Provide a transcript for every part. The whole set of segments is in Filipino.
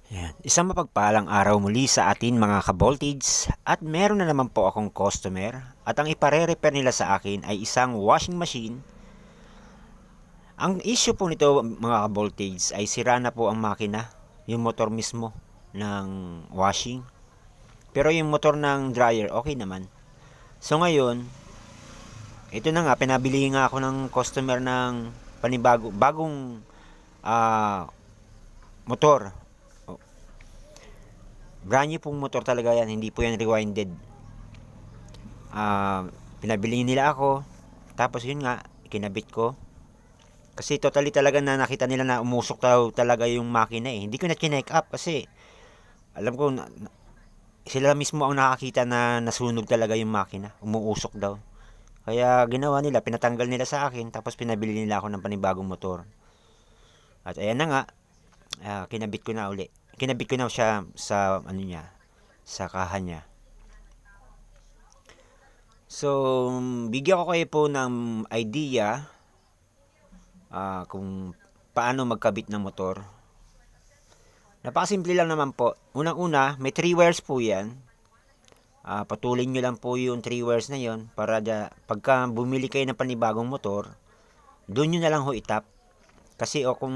Yan. Isang mapagpalang araw muli sa atin mga ka-voltage at meron na naman po akong customer at ang ipare-repair nila sa akin ay isang washing machine. Ang issue po nito mga ka-voltage ay sira na po ang makina, yung motor mismo ng washing. Pero yung motor ng dryer okay naman. So ngayon, ito na nga, pinabili nga ako ng customer ng bagong motor. Brand new pong motor talaga yan, hindi po yan rewinded. Pinabili nila ako, tapos yun nga, kinabit ko. Kasi totally talaga na nakita nila na umusok talaga yung makina eh. Hindi ko na kinake up kasi alam ko sila mismo ang nakakita na nasunog talaga yung makina. Umuusok daw. Kaya ginawa nila, pinatanggal nila sa akin, tapos pinabili nila ako ng panibagong motor. At ayan na nga, kinabit ko na uli. Kinabit ko na siya sa ano niya, sa kaha niya. So, bigyan ko kayo po ng idea kung paano magkabit ng motor. Napakasimple lang naman po. Unang-una, may 3 wires po yan. Patulin nyo lang po yung 3 wires na yon para pagka bumili kayo ng panibagong motor, doon nyo na lang ho itap. Kasi kung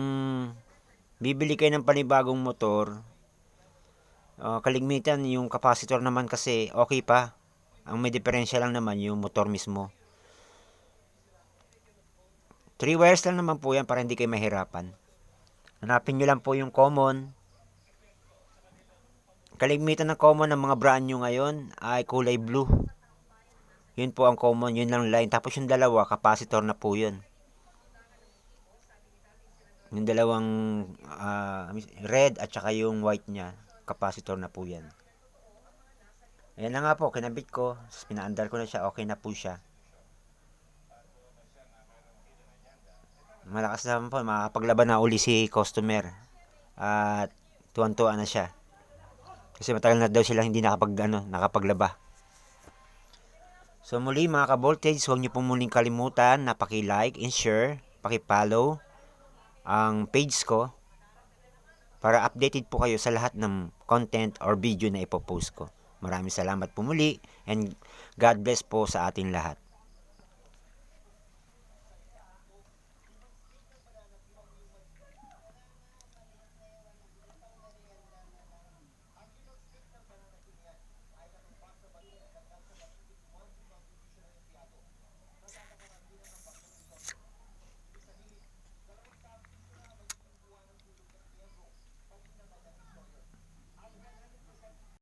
bibili kayo ng panibagong motor, kaligmitan yung capacitor naman kasi okay pa. Ang may diferensya lang naman yung motor mismo. 3 wires lang naman po yan para hindi kayo mahirapan. Hanapin nyo lang po yung common. Kaligmitan ng common ng mga brand new ngayon ay kulay blue. Yun po ang common, yun lang line. Tapos yung dalawa, capacitor na po yun. Yung dalawang red at saka yung white niya, capacitor na po yan. Ayan na nga po, kinabit ko. Pinaandar ko na siya, okay na po siya. Malakas naman po, makakapaglaban na uli si customer. At tuwan-tuwa na siya. Kasi matagal na daw sila hindi nakapaglaba. So muli mga ka-voltage, huwag niyo pong muling kalimutan na paki-like and share, paki-follow ang page ko para updated po kayo sa lahat ng content or video na ipopost ko. Maraming salamat po muli and God bless po sa ating lahat.